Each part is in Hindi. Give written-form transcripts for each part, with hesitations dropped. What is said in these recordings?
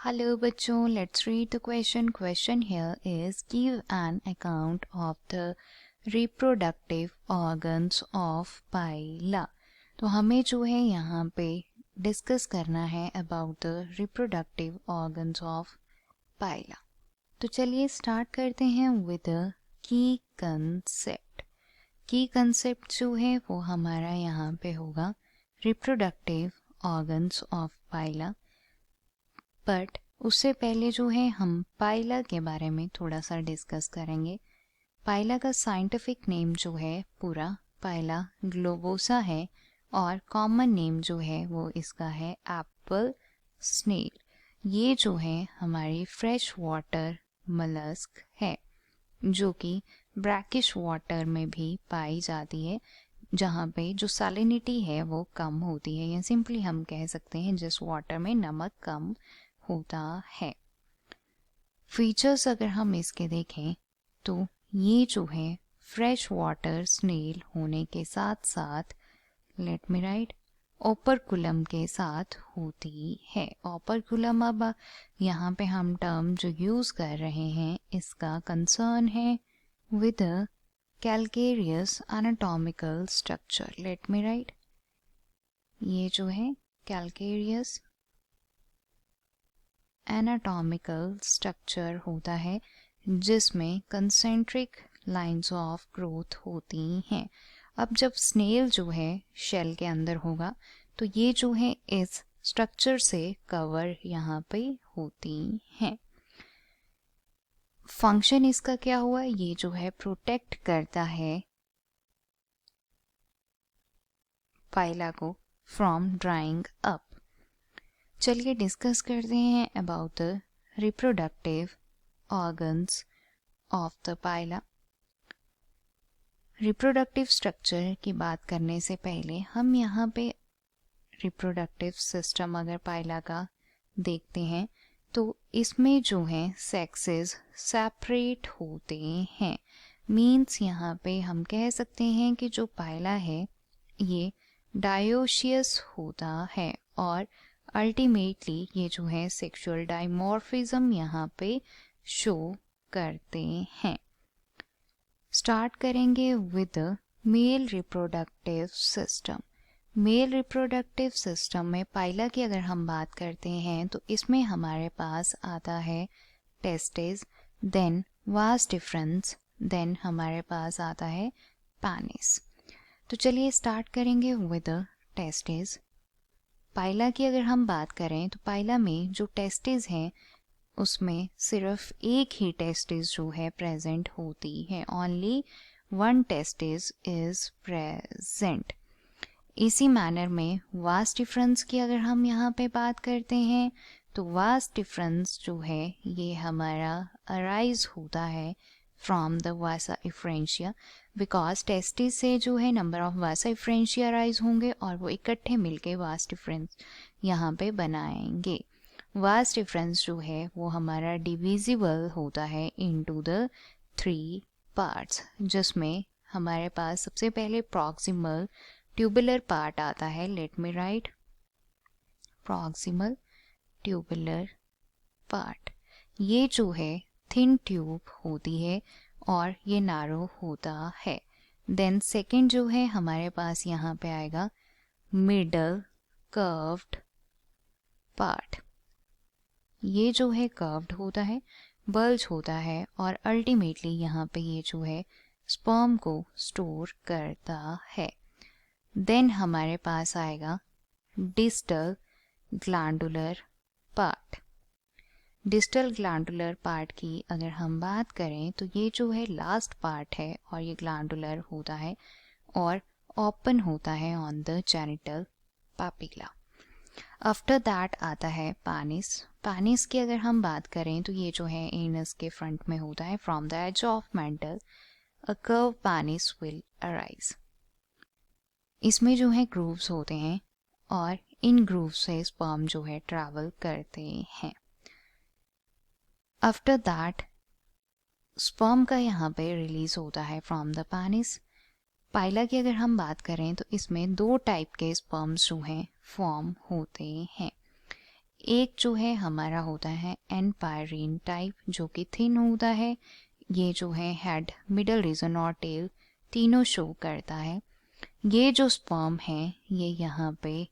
Hello बच्चों, let's read the question. Question here is give an account of the reproductive organs of Paila. तो हमें जो है यहाँ पे डिस्कस करना है about the reproductive organs of Paila. तो चलिए स्टार्ट करते हैं with the key concept. की concept जो है वो हमारा यहाँ पे होगा reproductive organs of Paila. But उससे पहले जो है हम पाइला के बारे में थोड़ा सा डिस्कस करेंगे. पाइला का साइंटिफिक नेम जो है पूरा पाइला ग्लोबोसा है और कॉमन नेम जो है वो इसका है एप्पल स्नेल. ये जो है हमारी फ्रेश वाटर मलस्क है जो कि ब्रैकिश वाटर में भी पाई जाती है, जहाँ पे जो सैलिनिटी है वो कम होती है, या सिंपली हम कह सकते हैं जिस वाटर में नमक कम होता है. फीचर्स अगर हम इसके देखें तो ये जो है फ्रेश वाटर स्नेल होने के साथ साथ लेट मी राइट ओपरकुलम के साथ होती है. ओपरकुलम अब यहाँ पे हम टर्म जो यूज कर रहे हैं इसका कंसर्न है with calcareous anatomical structure. Let me right ये जो है कैल्केरियस एनाटॉमिकल स्ट्रक्चर होता है जिसमें कंसेंट्रिक लाइंस ऑफ ग्रोथ होती हैं. अब जब स्नेल जो है शेल के अंदर होगा तो ये जो है इस स्ट्रक्चर से कवर यहाँ पे होती हैं. फंक्शन इसका क्या हुआ, ये जो है प्रोटेक्ट करता है पाइला को फ्रॉम ड्राइंग अप. चलिए डिस्कस करते हैं about the reproductive organs of the Pila. Reproductive structure की बात करने से पहले हम यहाँ पे रिप्रोडक्टिव सिस्टम अगर पाइला का देखते हैं तो इसमें जो है सेक्सेस सेपरेट होते हैं. मीन्स यहाँ पे हम कह सकते हैं कि जो पाइला है ये डायोशियस होता है और अल्टीमेटली ये जो है सेक्सुअल डाइमॉर्फिज्म यहाँ पे शो करते हैं. स्टार्ट करेंगे with male reproductive system. Male reproductive system में पाइला की अगर हम बात करते हैं तो इसमें हमारे पास आता है testis, then vas deferens, then हमारे पास आता है पेनिस. तो चलिए स्टार्ट करेंगे विद टेस्टिस. पाइला की अगर हम बात करें तो पाइला में जो टेस्टिस हैं उसमें सिर्फ एक ही टेस्टिस जो है प्रेजेंट होती है. Only one testis is present. इसी मैनर में वास डिफरेंस की अगर हम यहाँ पे बात करते हैं तो वास डिफरेंस जो है ये हमारा अराइज होता है from the Vasa इफ्रेंशिया, because testis से जो है नंबर ऑफ वासा इफ्रेंशिया राइज होंगे और वो इकट्ठे मिलके वास डिफरेंस यहाँ पे बनाएंगे. वास डिफरेंस जो है वो हमारा डिविजिबल होता है इनटू द 3 पार्ट्स, जिसमें हमारे पास सबसे पहले प्रॉक्सिमल ट्यूबुलर पार्ट आता है. Let me right proximal tubular part. ये जो है थिन ट्यूब होती है और ये नारो होता है. देन सेकंड जो है हमारे पास यहाँ पे आएगा मिडल कर्व्ड पार्ट. ये जो है कर्व्ड होता है, बल्ज होता है और अल्टीमेटली यहाँ पे ये जो है स्पर्म को स्टोर करता है. देन हमारे पास आएगा distal glandular part. Distal glandular part की अगर हम बात करें तो ये जो है लास्ट पार्ट है और ये ग्लैंडुलर होता है और ओपन होता है on the genital papilla. After that आता है पेनिस. पेनिस की अगर हम बात करें तो ये जो है एनस के फ्रंट में होता है. From the edge of mantle a curve penis will arise. इसमें जो है ग्रूव्स होते हैं और इन ग्रूव्स से स्पर्म जो है ट्रैवल करते हैं. आफ्टर दैट स्पर्म का यहाँ पे रिलीज होता है फ्रॉम द पेनिस. पाइला की अगर हम बात करें तो इसमें 2 टाइप के स्पर्म्स जो हैं फॉर्म होते हैं. एक जो है हमारा होता है एनपायरीन टाइप जो कि थिन होता है, ये जो है हेड, मिडल रीजन और टेल तीनों शो करता है। ये जो स्पर्म है ये यहाँ पे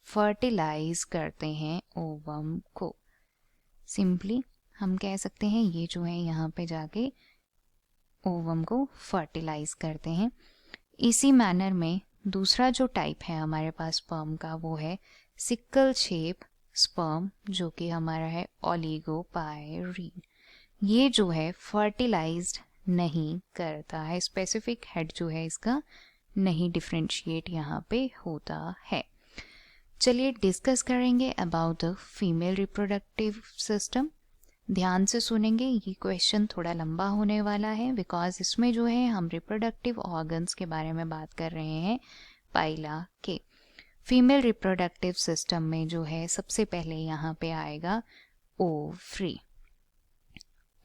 फर्टिलाइज करते हैं ओवम को। सिंपली हम कह सकते हैं ये जो है यहाँ पे जाके ओवम को फर्टिलाइज करते हैं। इसी मैनर में दूसरा जो टाइप है हमारे पास स्पर्म का वो है सिकल शेप स्पर्म जो कि हमारा है ओलिगोपाइरीन। ये जो है फर्टिलाइज्ड नहीं करता है, स्पेसिफिक हेड जो है इसका नहीं डिफ्रेंशिएट यहाँ पे होता है। चलिए डिस्कस करेंगे about the female reproductive system. ध्यान से सुनेंगे, ये क्वेश्चन थोड़ा लंबा होने वाला है बिकॉज इसमें जो है हम रिप्रोडक्टिव ऑर्गन्स के बारे में बात कर रहे हैं पाइला के। फीमेल रिप्रोडक्टिव सिस्टम में जो है सबसे पहले यहाँ पे आएगा ओवरी।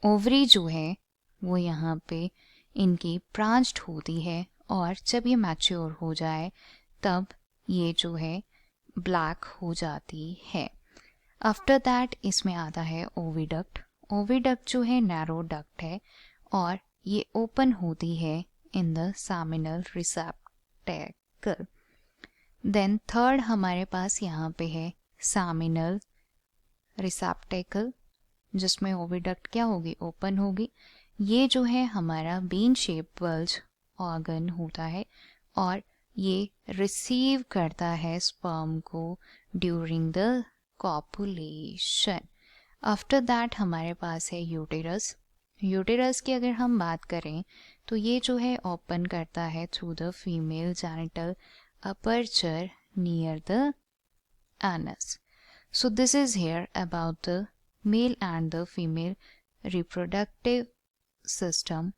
ओवरी जो है वो यहाँ पे इनकी ब्रांच्ड होती है और जब ये मैच्योर हो जाए तब ये जो है ब्लैक हो जाती है। आफ्टर दैट इसमें आता है ओविडक्ट। ओविडक्ट जो है नैरो डक्ट है और ये ओपन होती है in the seminal receptacle. Then third हमारे पास यहाँ पे है सामिनल रिसेप्टेकल जिसमें ओविडक्ट क्या होगी, ओपन होगी। ये जो है हमारा बीन शेप बल्ज ऑर्गन होता है और ये रिसीव करता है स्पर्म को during the copulation. After that हमारे पास है यूटेरस। यूटेरस की अगर हम बात करें तो ये जो है ओपन करता है through the female genital aperture near the anus. So this is here about the male and the female reproductive system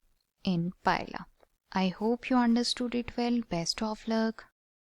in Pila. I hope you understood it well. Best of luck.